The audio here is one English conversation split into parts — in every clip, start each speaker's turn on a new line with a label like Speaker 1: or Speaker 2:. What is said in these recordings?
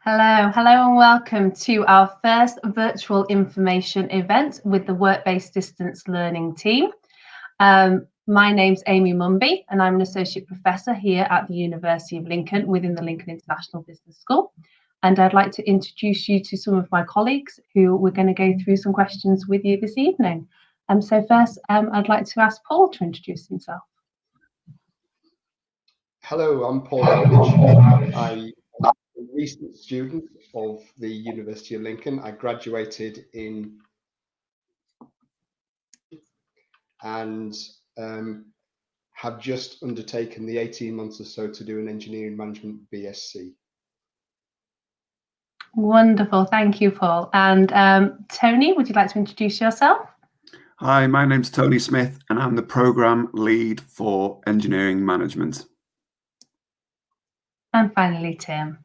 Speaker 1: Hello and welcome to our first virtual information event with the Work-Based Distance Learning team. My name's Amy Mumby and I'm an Associate Professor here at the University of Lincoln within the Lincoln International Business School. And I'd like to introduce you to some of my colleagues who we're going to go through some questions with you this evening. So first, I'd like to ask Paul to introduce himself.
Speaker 2: Hello, I'm Paul Eldridge. I'm a recent student of the University of Lincoln. I graduated in and have just undertaken the 18 months or so to do an engineering management BSc.
Speaker 1: Wonderful, thank you, Paul. And Tony, would you like to introduce yourself?
Speaker 3: Hi, my name's Tony Smith and I'm the Programme Lead for Engineering Management.
Speaker 1: And finally, Tim.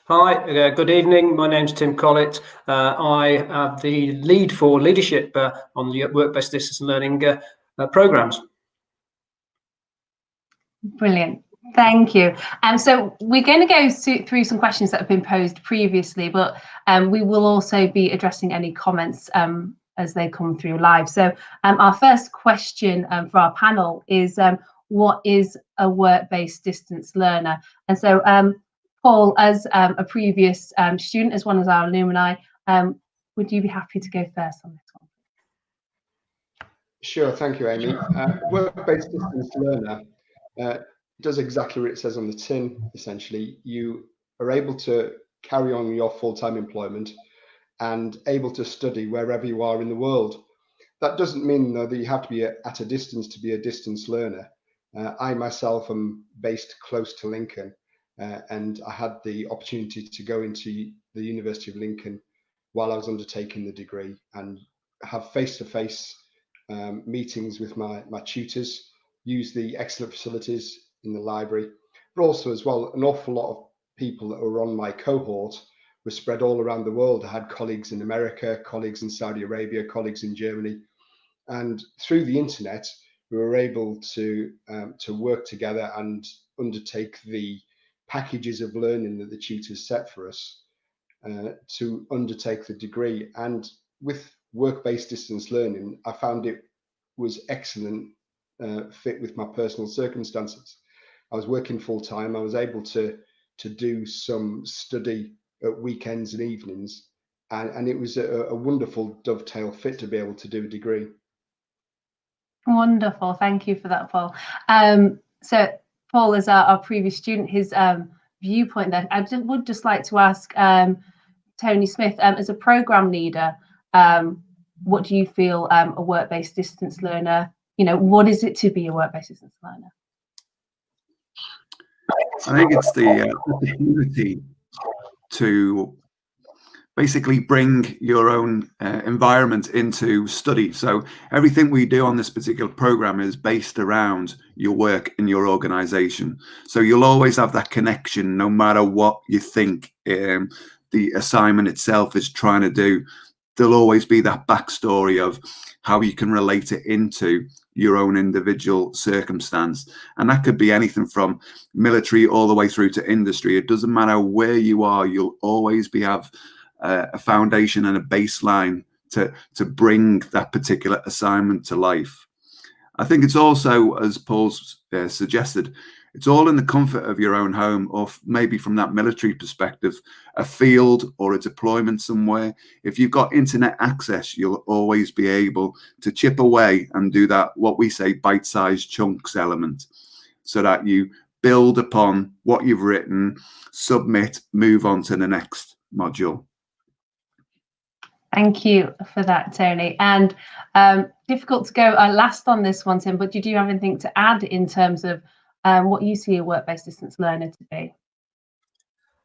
Speaker 4: Hi, good evening. My name's Tim Collett. I am the lead for leadership on the Work-Based Distance Learning programs.
Speaker 1: Brilliant. Thank you. So we're going to go through some questions that have been posed previously, but we will also be addressing any comments as they come through live. So our first question for our panel is, what is a work-based distance learner? And so Paul, as a previous student, as one of our alumni, would you be happy to go first on this one?
Speaker 2: Sure, thank you, Amy. Work-based distance learner does exactly what it says on the tin, essentially. You are able to carry on your full-time employment and able to study wherever you are in the world. That doesn't mean, though, that you have to be at a distance to be a distance learner. I myself am based close to Lincoln, and I had the opportunity to go into the University of Lincoln while I was undertaking the degree and have face-to-face meetings with my tutors, use the excellent facilities in the library, but also as well, an awful lot of people that were on my cohort were spread all around the world. I had colleagues in America, colleagues in Saudi Arabia, colleagues in Germany, and through the internet, we were able to work together and undertake the packages of learning that the tutors set for us to undertake the degree. And with work-based distance learning, I found it was excellent fit with my personal circumstances. I was working full-time. I was able to do some study at weekends and evenings, and it was a wonderful dovetail fit to be able to do a degree.
Speaker 1: Wonderful, thank you for that, Paul. So Paul, as our previous student, his viewpoint there, I would just like to ask Tony Smith, as a program leader, what do you feel a work-based distance learner, what is it to be a work-based distance learner?
Speaker 3: I think it's the opportunity to basically bring your own environment into study. So everything we do on this particular program is based around your work in your organization. So you'll always have that connection no matter what you think the assignment itself is trying to do. There'll always be that backstory of how you can relate it into your own individual circumstance. And that could be anything from military all the way through to industry. It doesn't matter where you are, you'll always have a foundation and a baseline to bring that particular assignment to life. I think it's also, as Paul's suggested, it's all in the comfort of your own home, or maybe from that military perspective, a field or a deployment somewhere. If you've got internet access, you'll always be able to chip away and do that, what we say, bite-sized chunks element, so that you build upon what you've written, submit, move on to the next module.
Speaker 1: Thank you for that, Tony. And difficult to go last on this one, Tim, but did you have anything to add in terms of what you see a work-based distance learner to be?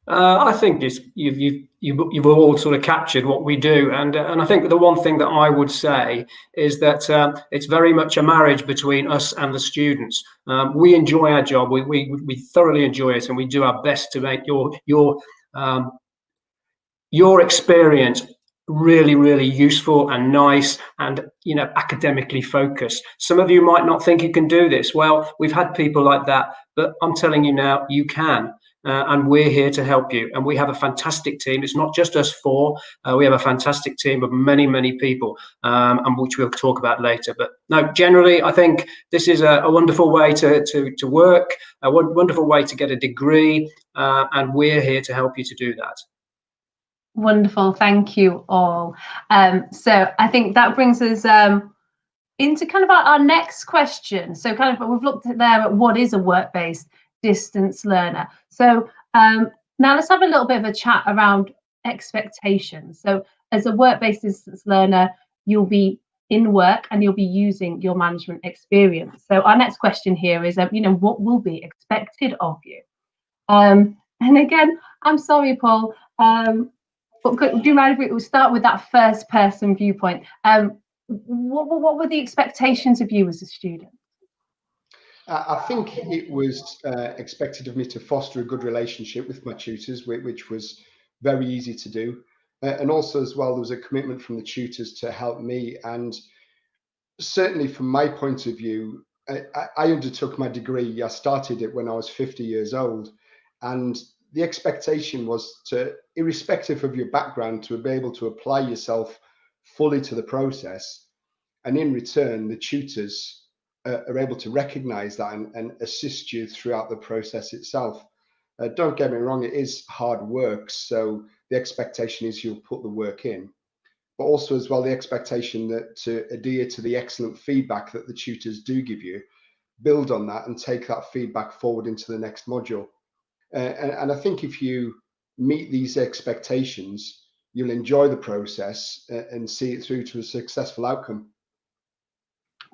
Speaker 4: I think you've all sort of captured what we do, and I think the one thing that I would say is that it's very much a marriage between us and the students. We enjoy our job, we thoroughly enjoy it, and we do our best to make your experience really useful and nice and academically focused. Some of you might not think you can do this. Well, we've had people like that, but I'm telling you now, you can. and we're here to help you. And we have a fantastic team. It's not just us four. We have a fantastic team of many, many people, and which we'll talk about later. But no, generally, I think this is a wonderful way to work, a wonderful way to get a degree, and we're here to help you to do that.
Speaker 1: Wonderful, thank you all. So I think that brings us into kind of our next question. So kind of we've looked at there at what is a work-based distance learner. So now let's have a little bit of a chat around expectations. So as a work-based distance learner, you'll be in work and you'll be using your management experience. So our next question here is, what will be expected of you? And again, I'm sorry, Paul, but do you mind if we start with that first person viewpoint? What were the expectations of you as a student?
Speaker 2: I think it was expected of me to foster a good relationship with my tutors, which was very easy to do. And also as well, there was a commitment from the tutors to help me. And certainly from my point of view, I undertook my degree. I started it when I was 50 years old. And the expectation was to, irrespective of your background, to be able to apply yourself fully to the process. And in return, the tutors are able to recognize that and assist you throughout the process itself. Don't get me wrong, it is hard work. So the expectation is you'll put the work in, but also as well, the expectation that to adhere to the excellent feedback that the tutors do give you, build on that and take that feedback forward into the next module. And I think if you meet these expectations, you'll enjoy the process and see it through to a successful outcome.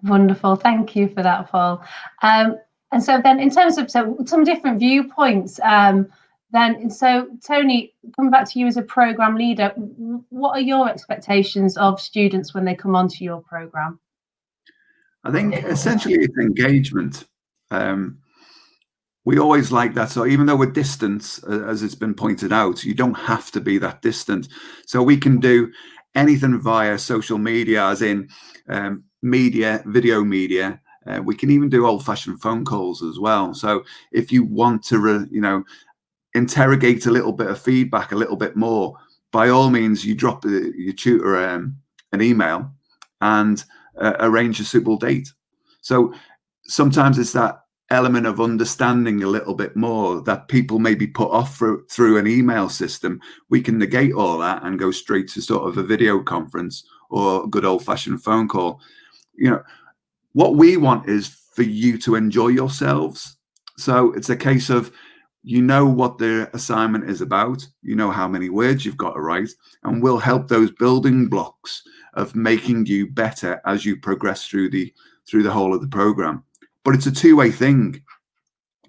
Speaker 1: Wonderful, thank you for that, Paul. And so then in terms of some different viewpoints, so Tony, coming back to you as a program leader, what are your expectations of students when they come onto your program?
Speaker 3: I think essentially it's engagement. We always like that. So even though we're distant, as it's been pointed out, you don't have to be that distant. So we can do anything via social media, as in media, video media. We can even do old-fashioned phone calls as well. So if you want to, interrogate a little bit of feedback a little bit more, by all means, you drop your tutor an email and arrange a suitable date. So sometimes it's that element of understanding a little bit more that people may be put off through an email system. We can negate all that and go straight to sort of a video conference or a good old-fashioned phone call. What we want is for you to enjoy yourselves. So it's a case of, what the assignment is about, how many words you've got to write, and we'll help those building blocks of making you better as you progress through the whole of the program. But it's a two-way thing.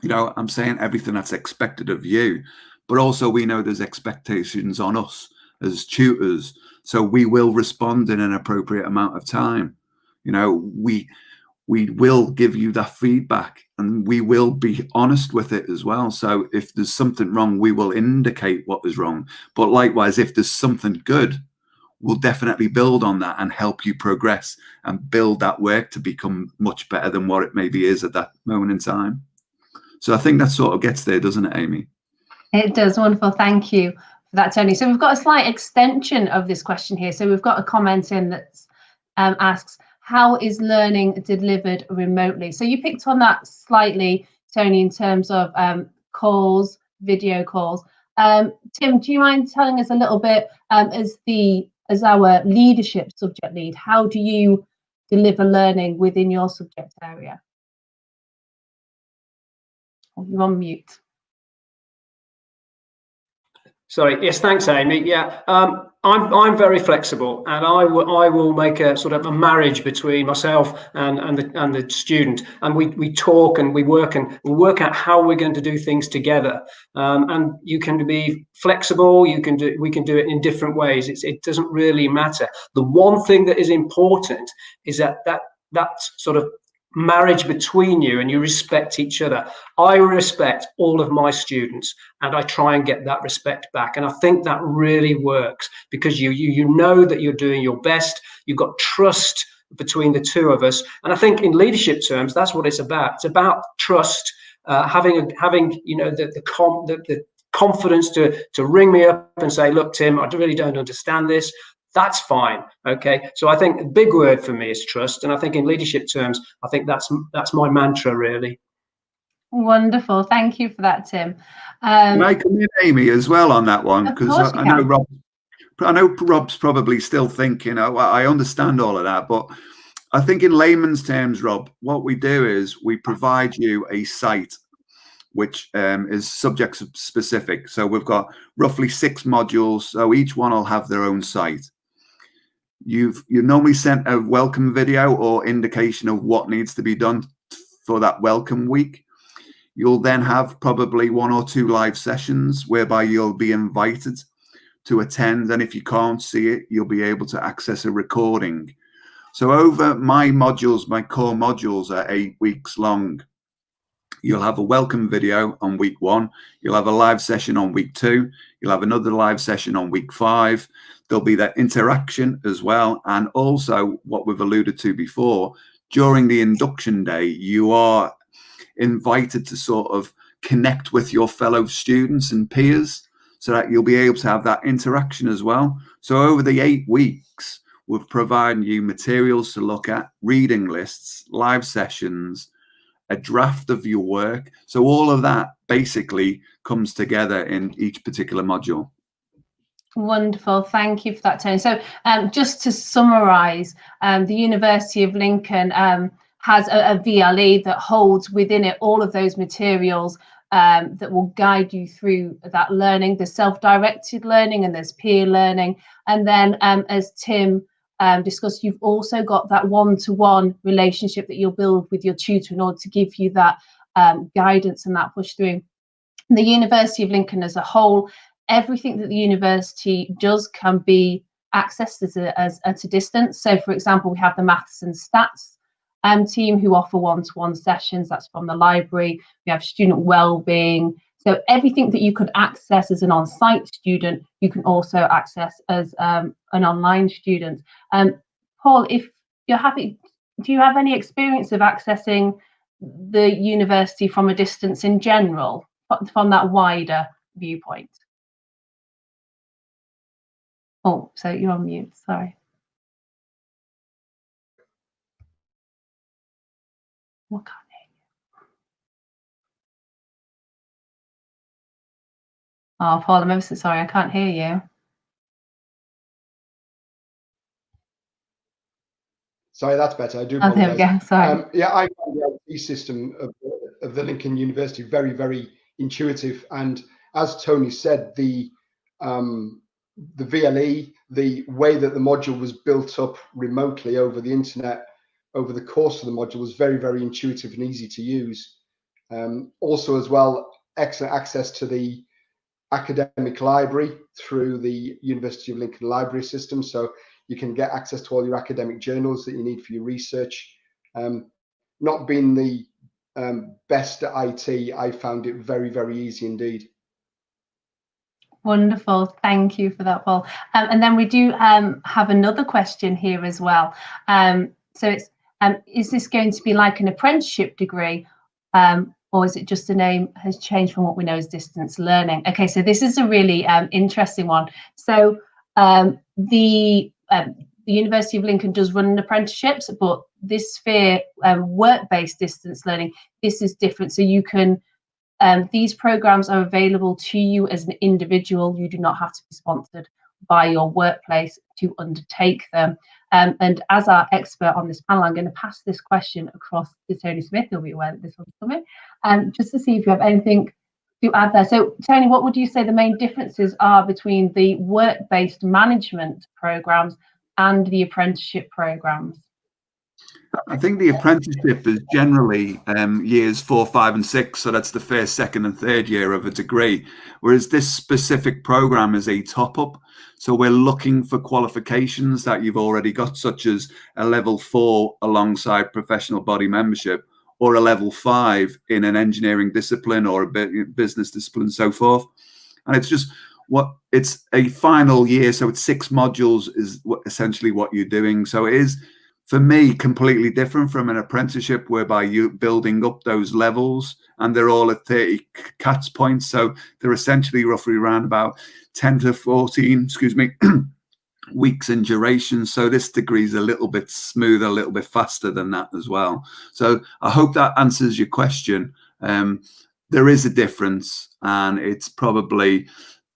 Speaker 3: I'm saying everything that's expected of you, but also we know there's expectations on us as tutors. So we will respond in an appropriate amount of time. We will give you that feedback and we will be honest with it as well. So if there's something wrong, we will indicate what is wrong. But likewise, if there's something good, we'll definitely build on that and help you progress and build that work to become much better than what it maybe is at that moment in time. So I think that sort of gets there, doesn't it, Amy?
Speaker 1: It does. Wonderful. Thank you for that, Tony. So we've got a slight extension of this question here. So we've got a comment in that asks, how is learning delivered remotely? So you picked on that slightly, Tony, in terms of calls, video calls. Tim, do you mind telling us a little bit, as our leadership subject lead, how do you deliver learning within your subject area? You're on mute.
Speaker 4: Sorry. Yes, thanks, Amy. Yeah, I'm very flexible, and I will make a sort of a marriage between myself and the student, and we talk and we work out how we're going to do things together. And you can be flexible. We can do it in different ways. It doesn't really matter. The one thing that is important is that sort of marriage between you, and you respect each other. I respect all of my students, and I try and get that respect back. And I think that really works because you know that you're doing your best. You've got trust between the two of us. And I think in leadership terms, that's what it's about. It's about trust. having you know the confidence to ring me up and say, look, Tim, I really don't understand this. That's fine. Okay. So I think a big word for me is trust. And I think in leadership terms, I think that's my mantra, really.
Speaker 1: Wonderful. Thank you for that, Tim.
Speaker 3: Can I come in, Amy, as well on that one? Because I know Rob's probably still thinking, oh, I understand all of that, but I think in layman's terms, Rob, what we do is we provide you a site which is subject specific. So we've got roughly 6 modules, so each one will have their own site. You're normally sent a welcome video or indication of what needs to be done for that welcome week. You'll then have probably 1 or 2 live sessions whereby you'll be invited to attend, and if you can't see it, you'll be able to access a recording. So over my modules, my core modules are 8 weeks long. You'll have a welcome video on week 1. You'll have a live session on week 2. You'll have another live session on week 5. There'll be that interaction as well. And also what we've alluded to before, during the induction day, you are invited to sort of connect with your fellow students and peers so that you'll be able to have that interaction as well. So over the 8 weeks, we've provided you materials to look at, reading lists, live sessions, a draft of your work. So all of that basically comes together in each particular module.
Speaker 1: Wonderful. Thank you for that, Tony. So just to summarize, the University of Lincoln has a VLE that holds within it all of those materials that will guide you through that learning. There's self-directed learning and there's peer learning. And then as Tim discussed, you've also got that one-to-one relationship that you'll build with your tutor in order to give you that guidance and that push through. The University of Lincoln as a whole, everything that the university does can be accessed at a distance. So for example, we have the maths and stats team who offer one-to-one sessions. That's from the library. We have student well-being. So everything that you could access as an on-site student, you can also access as an online student. Paul, if you're happy, do you have any experience of accessing the university from a distance in general, from that wider viewpoint? Oh, so you're on mute, sorry. What can't hear you? Oh, Paul, I'm ever so sorry, I can't hear you.
Speaker 2: Sorry, that's better. I do
Speaker 1: apologize. Oh, there we go. Sorry.
Speaker 2: Yeah, I find the IT system of the Lincoln University very, very intuitive. And as Tony said, the VLE, the way that the module was built up remotely over the internet over the course of the module was very, very intuitive and easy to use. Also, as well, excellent access to the academic library through the University of Lincoln library system. So you can get access to all your academic journals that you need for your research. Not being the best at IT, I found it very, very easy indeed.
Speaker 1: Wonderful. Thank you for that, Paul. And then we do have another question here as well. So it's, is this going to be like an apprenticeship degree, or is it just the name has changed from what we know as distance learning? Okay, so this is a really interesting one. So the University of Lincoln does run apprenticeships, but this sphere work-based distance learning, this is different. So you can, these programs are available to you as an individual. You do not have to be sponsored by your workplace to undertake them. And as our expert on this panel, I'm going to pass this question across to Tony Smith. He'll be aware that this one's coming, just to see if you have anything to add there. So Tony, what would you say the main differences are between the work-based management programs and the apprenticeship programs?
Speaker 3: I think the apprenticeship is generally years 4, 5, and 6. So that's the first, second, and third year of a degree. Whereas this specific program is a top-up. So we're looking for qualifications that you've already got, such as a level 4 alongside professional body membership, or a level 5 in an engineering discipline or a business discipline, and so forth. And it's just it's a final year. So it's 6 modules is essentially what you're doing. So it is for me, completely different from an apprenticeship whereby you're building up those levels and they're all at 30 CATS points. So they're essentially roughly around about 10 to 14, excuse me, weeks in duration. So this degree is a little bit smoother, a little bit faster than that as well. So I hope that answers your question. There is a difference, and it's probably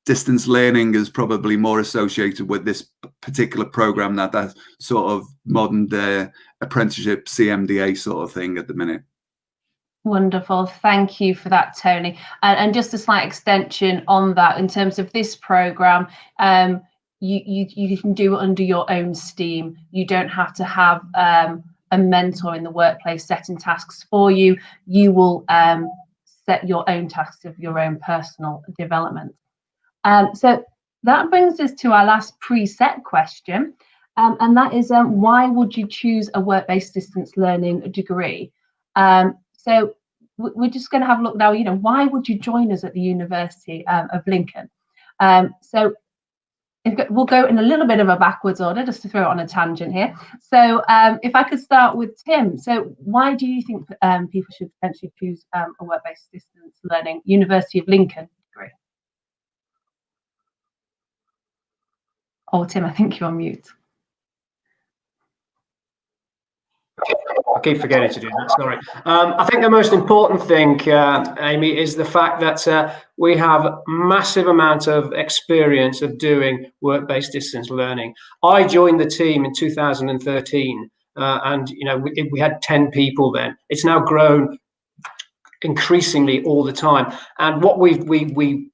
Speaker 3: distance learning is probably more associated with this particular program, that sort of modern day apprenticeship CMDA sort of thing at the minute.
Speaker 1: Wonderful, thank you for that, Tony. And just a slight extension on that, in terms of this program, you can do it under your own steam. You don't have to have a mentor in the workplace setting tasks for you. You will set your own tasks of your own personal development. So that brings us to our last preset question, and that is, why would you choose a work-based distance learning degree? So we're just going to have a look now, why would you join us at the University of Lincoln? So we'll go in a little bit of a backwards order, just to throw it on a tangent here. So if I could start with Tim. So why do you think people should potentially choose a work-based distance learning University of Lincoln degree? Oh, Tim, I think you're on mute.
Speaker 4: I keep forgetting to do that, sorry. I think the most important thing, Amy, is the fact that we have a massive amount of experience of doing work-based distance learning. I joined the team in 2013, and we had 10 people then. It's now grown increasingly all the time. And what we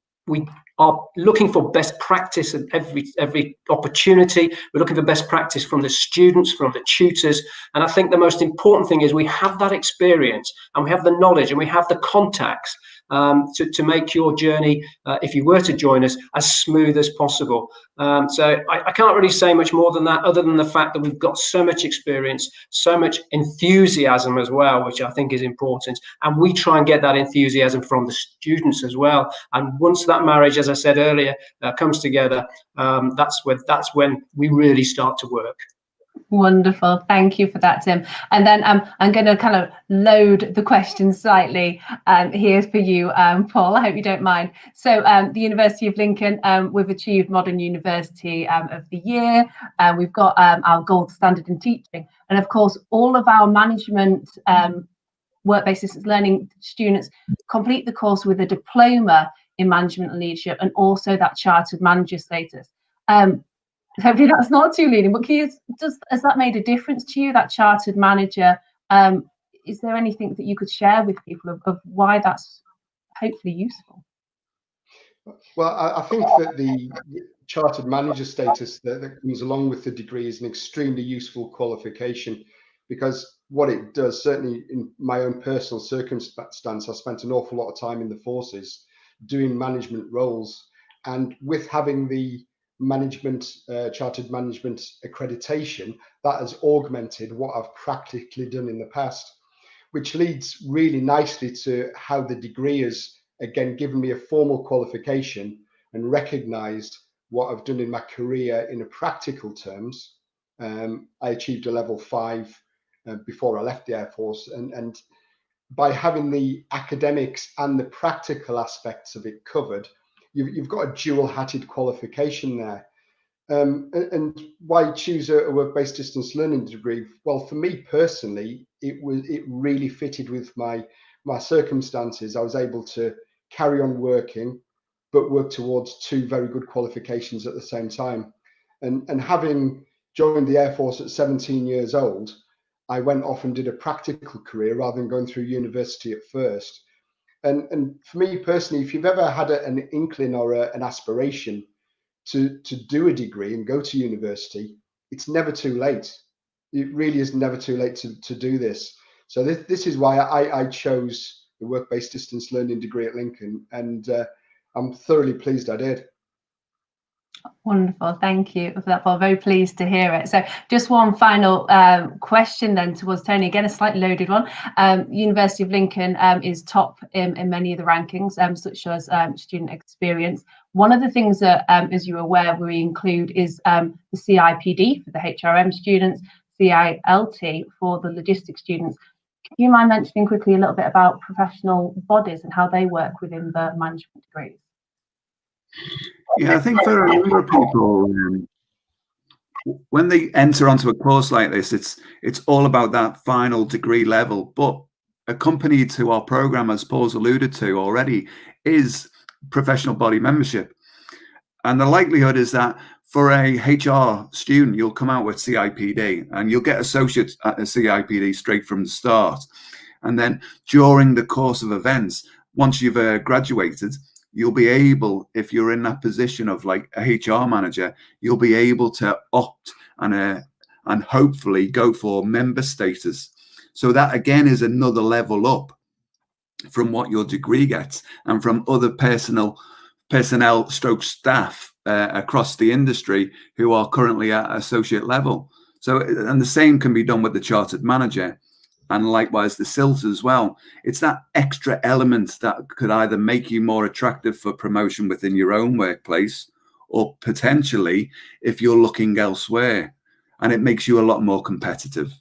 Speaker 4: are looking for best practice at every opportunity. We're looking for best practice from the students, from the tutors. And I think the most important thing is we have that experience and we have the knowledge and we have the contacts to make your journey, if you were to join us, as smooth as possible. So I can't really say much more than that, other than the fact that we've got so much experience, so much enthusiasm as well, which I think is important. And we try and get that enthusiasm from the students as well. And once that marriage, as I said earlier, comes together, that's when we really start to work.
Speaker 1: Wonderful, thank you for that, Tim. And then I'm going to kind of load the questions slightly here for you, Paul. I hope you don't mind. So the University of Lincoln, we've achieved Modern University of the Year. We've got our gold standard in teaching, and of course all of our management work-based distance learning students complete the course with a diploma in management and leadership, and also that chartered manager status. Hopefully that's not too leading, but has that made a difference to you, that chartered manager? Is there anything that you could share with people of why that's hopefully useful?
Speaker 2: Well, I think that the chartered manager status that comes along with the degree is an extremely useful qualification, because what it does, certainly in my own personal circumstance, I spent an awful lot of time in the forces doing management roles, and with having the chartered management accreditation, that has augmented what I've practically done in the past, which leads really nicely to how the degree has again given me a formal qualification and recognized what I've done in my career in a practical terms. I achieved a level 5 before I left the Air Force, and by having the academics and the practical aspects of it covered, you've got a dual-hatted qualification there. And why choose a work-based distance learning degree? Well, for me personally, it really fitted with my circumstances. I was able to carry on working, but work towards 2 very good qualifications at the same time. And having joined the Air Force at 17 years old, I went off and did a practical career rather than going through university at first. And for me personally, if you've ever had an inkling or an aspiration to do a degree and go to university, it's never too late. It really is never too late to do this. So this is why I chose the work-based distance learning degree at Lincoln, and I'm thoroughly pleased I did.
Speaker 1: Wonderful, thank you for that, Paul. Very pleased to hear it. So just one final question then towards Tony, again a slightly loaded one. University of Lincoln is top in many of the rankings, such as student experience. One of the things that, as you're aware, we include is the CIPD for the HRM students. CILT for the logistics students. Do you mind mentioning quickly a little bit about professional bodies and how they work within the management degrees?
Speaker 3: Yeah, I think for a number of people, when they enter onto a course like this, it's all about that final degree level. But accompanied to our program, as Paul's alluded to already, is professional body membership. And the likelihood is that for a HR student, you'll come out with CIPD and you'll get associates at the CIPD straight from the start. And then during the course of events, once you've graduated, you'll be able, if you're in that position of like a HR manager, you'll be able to opt and hopefully go for member status. So that again is another level up from what your degree gets and from other personnel stroke staff across the industry who are currently at associate level. So, and the same can be done with the chartered manager, and likewise the SILT as well. It's that extra element that could either make you more attractive for promotion within your own workplace, or potentially if you're looking elsewhere, and it makes you a lot more competitive.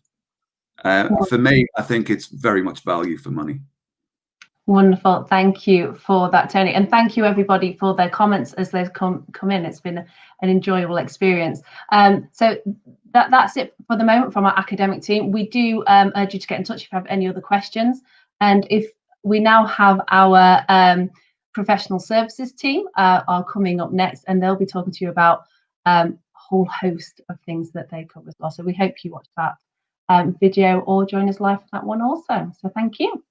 Speaker 3: For me, I think it's very much value for money.
Speaker 1: Wonderful. Thank you for that, Tony. And thank you, everybody, for their comments as they've come in. It's been an enjoyable experience. So that's it for the moment from our academic team. We do urge you to get in touch if you have any other questions. And if we now have our professional services team are coming up next, and they'll be talking to you about a whole host of things that they cover as well. So we hope you watch that video or join us live for that one also. So thank you.